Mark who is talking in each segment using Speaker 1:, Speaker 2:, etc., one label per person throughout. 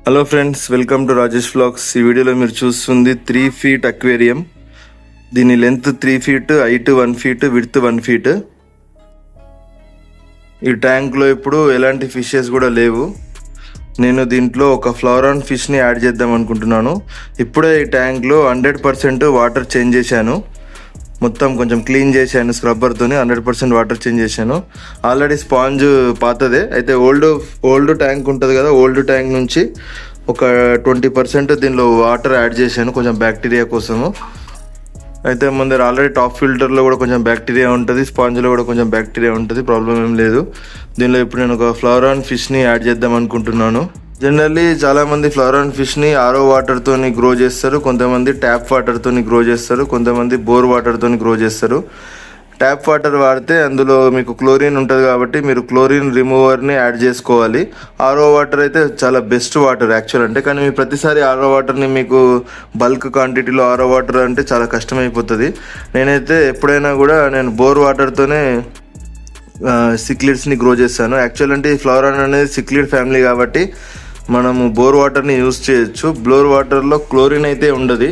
Speaker 1: Hello friends, welcome to Rajesh vlogs. ఈ వీడియోలో మీరు చూస్తుంది 3 feet అక్వేరియం. దీని length 3 feet, height 1 feet, width 1 feet. ఈ ట్యాంక్లో ఇప్పుడు ఎలాంటి ఫిషెస్ కూడా లేవు. నేను దీంట్లో ఒక ఫ్లవరాన్ ఫిష్ని యాడ్ చేద్దాం అనుకుంటున్నాను. ఇప్పుడే ఈ ట్యాంక్లో 100% వాటర్ చేంజ్ చేశాను. మొత్తం కొంచెం క్లీన్ చేశాను స్క్రబ్బర్తో. 100% వాటర్ చేంజ్ చేశాను. ఆల్రెడీ స్పాంజ్ పాతదే, అయితే ఓల్డ్ ట్యాంక్ ఉంటుంది కదా, ఓల్డ్ ట్యాంక్ నుంచి ఒక 20% దీనిలో వాటర్ యాడ్ చేశాను కొంచెం బ్యాక్టీరియా కోసము. అయితే మన దగ్గర ఆల్రెడీ టాప్ ఫిల్టర్లో కూడా కొంచెం బ్యాక్టీరియా ఉంటుంది, స్పాంజ్లో కూడా కొంచెం బ్యాక్టీరియా ఉంటుంది, ప్రాబ్లం ఏం లేదు. దీనిలో ఇప్పుడు నేను ఒక ఫ్లవరాన్ ఫిష్ని యాడ్ చేద్దాం అనుకుంటున్నాను. జనరల్లీ చాలామంది ఫ్లవరాన్ ఫిష్ని ఆరో వాటర్తోని గ్రో చేస్తారు, కొంతమంది ట్యాప్ వాటర్తోని గ్రో చేస్తారు, కొంతమంది బోర్ వాటర్తోని గ్రో చేస్తారు. ట్యాప్ వాటర్ వాడితే అందులో మీకు క్లోరిన్ ఉంటుంది కాబట్టి మీరు క్లోరిన్ రిమూవర్ని యాడ్ చేసుకోవాలి. ఆరో వాటర్ అయితే చాలా బెస్ట్ వాటర్ యాక్చువల్ అంటే, కానీ మీరు ప్రతిసారి ఆరో వాటర్ని మీకు బల్క్ క్వాంటిటీలో ఆరో వాటర్ అంటే చాలా కష్టమైపోతుంది. నేనైతే ఎప్పుడైనా కూడా నేను బోర్ వాటర్తోనే సిక్లిడ్స్ని గ్రో చేస్తాను. యాక్చువల్ అంటే ఈ ఫ్లవరాన్ అనేది సిక్లిడ్ ఫ్యామిలీ కాబట్టి మనము బోర్ వాటర్ని యూజ్ చేయొచ్చు. బోర్ వాటర్లో క్లోరిన్ అయితే ఉండదు,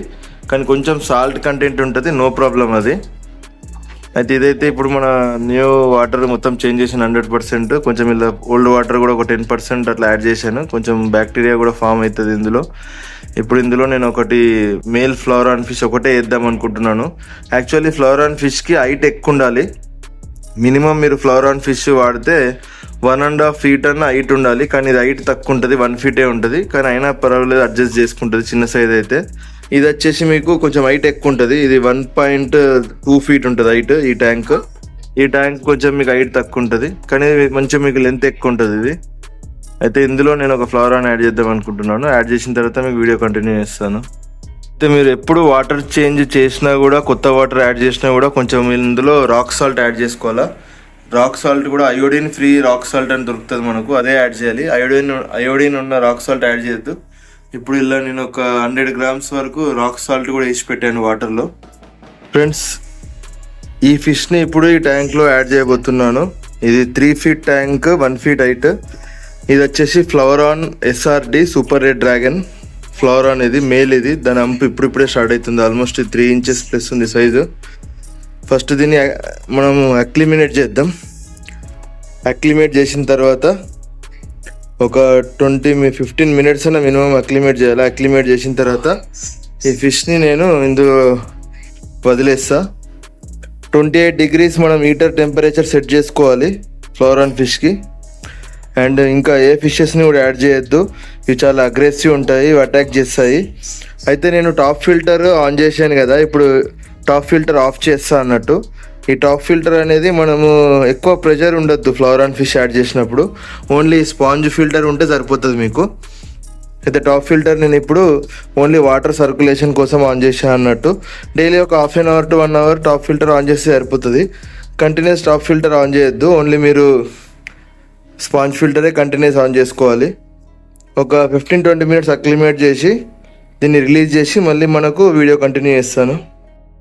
Speaker 1: కానీ కొంచెం సాల్ట్ కంటెంట్ ఉంటుంది, నో ప్రాబ్లం అది. అయితే ఇదైతే ఇప్పుడు మన న్యూ వాటర్ మొత్తం చేంజ్ చేసాను 100%. కొంచెం ఇలా ఓల్డ్ వాటర్ కూడా ఒక 10% అట్లా యాడ్ చేశాను. కొంచెం బ్యాక్టీరియా కూడా ఫామ్ అవుతుంది ఇందులో. ఇప్పుడు ఇందులో నేను ఒకటి మేల్ ఫ్లవరాన్ ఫిష్ ఒకటే వేద్దాం అనుకుంటున్నాను. యాక్చువల్లీ ఫ్లవరాన్ ఫిష్కి హైట్ ఎక్కువ ఉండాలి. మినిమం మీరు ఫ్లవరాన్ ఫిష్ వాడితే 1.5 feet అన్న హైట్ ఉండాలి, కానీ ఇది హైట్ తక్కువ ఉంటుంది, 1 feet ఉంటుంది. కానీ అయినా పర్వాలేదు, అడ్జస్ట్ చేసుకుంటుంది చిన్న సైజ్ అయితే. ఇది వచ్చేసి మీకు కొంచెం హైట్ ఎక్కువ ఉంటుంది, ఇది 1.2 feet ఉంటుంది హైట్. ఈ ట్యాంక్ కొంచెం మీకు హైట్ తక్కువ ఉంటుంది, కానీ కొంచెం మీకు లెంత్ ఎక్కువ ఉంటుంది ఇది. అయితే ఇందులో నేను ఒక ఫ్లవరాన్ యాడ్ చేద్దాం అనుకుంటున్నాను. యాడ్ చేసిన తర్వాత మీకు వీడియో కంటిన్యూ చేస్తాను. అయితే మీరు ఎప్పుడు వాటర్ చేంజ్ చేసినా కూడా, కొత్త వాటర్ యాడ్ చేసినా కూడా కొంచెం ఇందులో రాక్ సాల్ట్ యాడ్ చేసుకోవాలా. రాక్ సాల్ట్ కూడా అయోడిన్ ఫ్రీ రాక్ సాల్ట్ అని దొరుకుతుంది మనకు, అదే యాడ్ చేయాలి. అయోడిన్ ఉన్న రాక్ సాల్ట్ యాడ్ చేయొద్దు. ఇప్పుడు ఇలా నేను ఒక 100 grams వరకు రాక్ సాల్ట్ కూడా వేసి పెట్టాను వాటర్లో. ఫ్రెండ్స్, ఈ ఫిష్ని ఇప్పుడు ఈ ట్యాంక్లో యాడ్ చేయబోతున్నాను. ఇది 3 feet ట్యాంక్, 1 feet హైట్. ఇది వచ్చేసి ఫ్లవరాన్ SRD సూపర్ రెడ్ డ్రాగన్ ఫ్లవరాన్. ఇది మేల్. ఇది దాని అంపు ఇప్పుడిప్పుడే స్టార్ట్ అవుతుంది. ఆల్మోస్ట్ 3 inches ప్లస్ ఉంది సైజు. ఫస్ట్ దీన్ని మనము అక్లిమినేట్ చేద్దాం. అక్లిమేట్ చేసిన తర్వాత ఒక 15 minutes అయినా మినిమం అక్లిమేట్ చేయాలి. అక్లిమేట్ చేసిన తర్వాత ఈ ఫిష్ని నేను ఇందులో వదిలేస్తా. 28 degrees మనం హీటర్ టెంపరేచర్ సెట్ చేసుకోవాలి ఫ్లవరాన్ ఫిష్కి. అండ్ ఇంకా ఏ ఫిషెస్ని కూడా యాడ్ చేయొద్దు, ఇవి చాలా అగ్రెసివ్ ఉంటాయి, ఇవి అటాక్ చేస్తాయి. అయితే నేను టాప్ ఫిల్టర్ ఆన్ చేశాను కదా, ఇప్పుడు టాప్ ఫిల్టర్ ఆఫ్ చేస్తా అన్నట్టు. ఈ టాప్ ఫిల్టర్ అనేది మనము ఎక్కువ ప్రెషర్ ఉండొద్దు ఫ్లవరాన్ ఫిష్ యాడ్ చేసినప్పుడు, ఓన్లీ స్పాంజ్ ఫిల్టర్ ఉంటే సరిపోతుంది మీకు. అయితే టాప్ ఫిల్టర్ నేను ఇప్పుడు ఓన్లీ వాటర్ సర్క్యులేషన్ కోసం ఆన్ చేశాను అన్నట్టు. డైలీ ఒక 1/2 hour to 1 hour top filter on చేస్తే సరిపోతుంది. కంటిన్యూస్ టాప్ ఫిల్టర్ ఆన్ చేయొద్దు, ఓన్లీ మీరు స్పాంజ్ ఫిల్టరే కంటిన్యూస్ ఆన్ చేసుకోవాలి. ఒక 15-20 minutes అక్లిమేట్ చేసి దీన్ని రిలీజ్ చేసి మళ్ళీ మనకు వీడియో కంటిన్యూ చేస్తాను.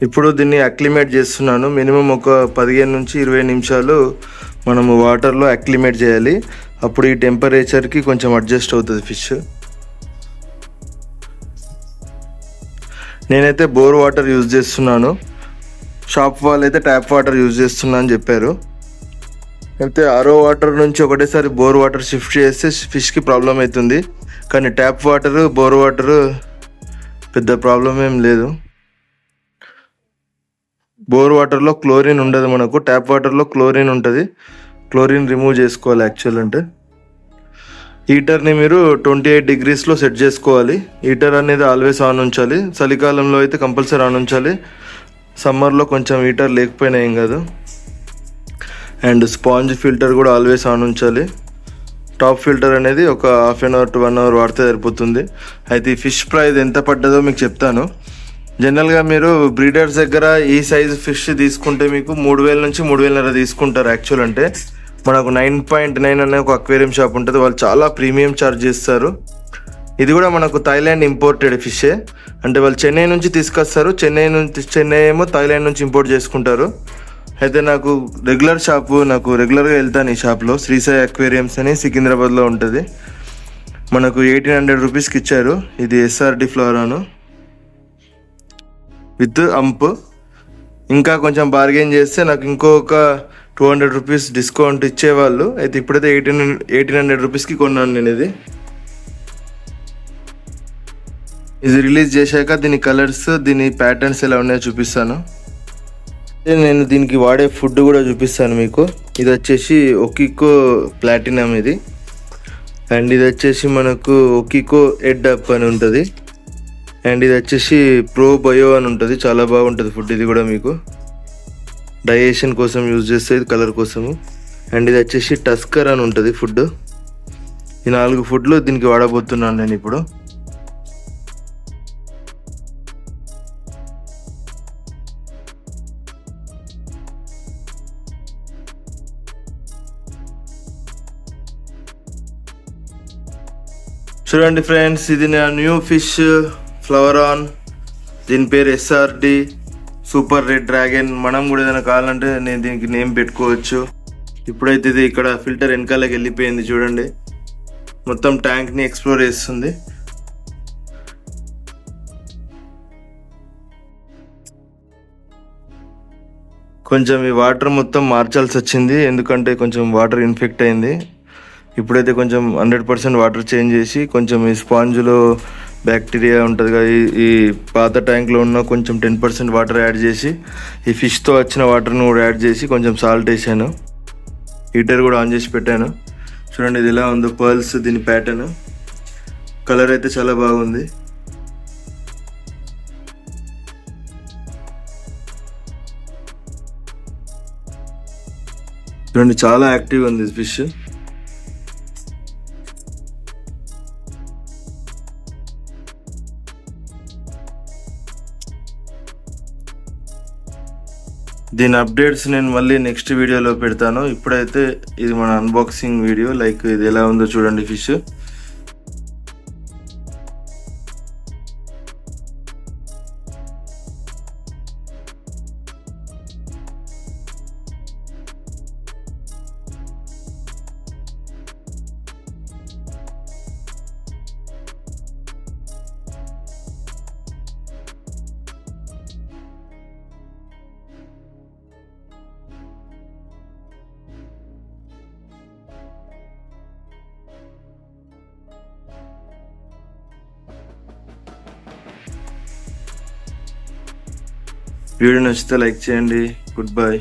Speaker 1: ఇప్పుడు దీన్ని అక్లిమేట్ చేస్తున్నాను. మినిమం ఒక 15 నుంచి 20 నిమిషాలు మనము వాటర్లో అక్లిమేట్ చేయాలి. అప్పుడు ఈ టెంపరేచర్కి కొంచెం అడ్జస్ట్ అవుతుంది ఫిష్. నేనైతే బోర్ వాటర్ యూజ్ చేస్తున్నాను, షాప్ వాళ్ళు అయితే ట్యాప్ వాటర్ యూజ్ చేస్తున్నా అని చెప్పారు. అయితే ఆరో వాటర్ నుంచి ఒకటేసారి బోర్ వాటర్ షిఫ్ట్ చేస్తే ఫిష్కి ప్రాబ్లం అవుతుంది, కానీ ట్యాప్ వాటర్ బోర్ వాటర్ పెద్ద ప్రాబ్లం ఏం లేదు. బోర్ వాటర్లో క్లోరిన్ ఉండదు మనకు, ట్యాప్ వాటర్లో క్లోరిన్ ఉంటుంది. క్లోరిన్ రిమూవ్ చేసుకోవాలి యాక్చువల్ అంటే. హీటర్ని మీరు 28 degreesలో సెట్ చేసుకోవాలి. హీటర్ అనేది ఆల్వేస్ ఆన్ ఉంచాలి. చలికాలంలో అయితే కంపల్సరీ ఆన్ ఉంచాలి, సమ్మర్లో కొంచెం హీటర్ లేకపోయినా ఏం కాదు. అండ్ స్పాంజ్ ఫిల్టర్ కూడా ఆల్వేస్ ఆన్ ఉంచాలి. టాప్ ఫిల్టర్ అనేది ఒక 1/2 hour to 1 hour వాడితే సరిపోతుంది. అయితే ఈ ఫిష్ ప్రైస్ ఎంత పడ్డదో మీకు చెప్తాను. జనరల్గా మీరు బ్రీడర్స్ దగ్గర ఈ సైజ్ ఫిష్ తీసుకుంటే మీకు 3,000 నుంచి 3,500 తీసుకుంటారు. యాక్చువల్ అంటే మనకు 9.9 అనే ఒక అక్వేరియం షాప్ ఉంటుంది, వాళ్ళు చాలా ప్రీమియం ఛార్జ్ చేస్తారు. ఇది కూడా మనకు థాయిలాండ్ ఇంపోర్టెడ్ ఫిషే, అంటే వాళ్ళు చెన్నై నుంచి తీసుకొస్తారు. చెన్నై ఏమో థాయిలాండ్ నుంచి ఇంపోర్ట్ చేసుకుంటారు. అయితే నాకు రెగ్యులర్గా వెళ్తాను ఈ షాప్లో, శ్రీసాయి అక్వేరియంస్ అని సికింద్రాబాద్లో ఉంటుంది. మనకు 1800 రూపీస్కి ఇచ్చారు. ఇది SRD ఫ్లోరాను విత్ అంప్. ఇంకా కొంచెం బార్గెన్ చేస్తే నాకు ఇంకొక 200 రూపీస్ డిస్కౌంట్ ఇచ్చేవాళ్ళు. అయితే ఇప్పుడైతే 1800 రూపీస్కి కొన్నాను నేను ఇది రిలీజ్ చేశాక దీని కలర్స్, దీని ప్యాటర్న్స్ ఎలా ఉన్నాయో చూపిస్తాను. నేను దీనికి వాడే ఫుడ్ కూడా చూపిస్తాను మీకు. ఇది వచ్చేసి ఒకికో ప్లాటినం ఇది, అండ్ ఇది వచ్చేసి మనకు ఒకికో ఎడ్ అప్ అని ఉంటుంది, అండ్ ఇది వచ్చేసి ప్రో బయో అని ఉంటుంది. చాలా బాగుంటుంది ఫుడ్. ఇది కూడా మీకు డైజెషన్ కోసం యూజ్ చేస్తుంది, కలర్ కోసము. అండ్ ఇది వచ్చేసి టస్కర్ అని ఉంటుంది ఫుడ్. ఈ 4 ఫుడ్లు దీనికి వాడబోతున్నాను నేను ఇప్పుడు. చూడండి ఫ్రెండ్స్, ఇది నా న్యూ ఫిష్ ఫ్లవరాన్. దీని పేరు SRD సూపర్ రెడ్ డ్రాగన్. మనం కూడా ఏదైనా కావాలంటే నేను దీనికి నేమ్ పెట్టుకోవచ్చు. ఇప్పుడైతే ఇది ఇక్కడ ఫిల్టర్ వెనకాలకి వెళ్ళిపోయింది చూడండి. మొత్తం ట్యాంక్ని ఎక్స్ప్లోర్ చేస్తుంది. కొంచెం ఈ వాటర్ మొత్తం మార్చాల్సి వచ్చింది, ఎందుకంటే కొంచెం వాటర్ ఇన్ఫెక్ట్ అయింది. ఇప్పుడైతే కొంచెం 100% వాటర్ చేంజ్ చేసి, కొంచెం ఈ స్పాంజ్లో బ్యాక్టీరియా ఉంటుంది కదా, ఈ పాత ట్యాంక్లో ఉన్న కొంచెం 10% వాటర్ యాడ్ చేసి, ఈ ఫిష్తో వచ్చిన వాటర్ను కూడా యాడ్ చేసి కొంచెం సాల్ట్ వేసాను. హీటర్ కూడా ఆన్ చేసి పెట్టాను. చూడండి ఇది ఎలా ఉందో పర్ల్స్, దీని ప్యాటర్న్. కలర్ అయితే చాలా బాగుంది. చూడండి చాలా యాక్టివ్ ఉంది ఫిష్. దీని అప్డేట్స్ నేను మళ్ళీ నెక్స్ట్ వీడియోలో పెడతాను. ఇప్పుడైతే ఇది మన అన్బాక్సింగ్ వీడియో. లైక్ ఇది ఎలా ఉందో చూడండి ఫిష్. వీడియో నచ్చితే లైక్ చేయండి. Good bye.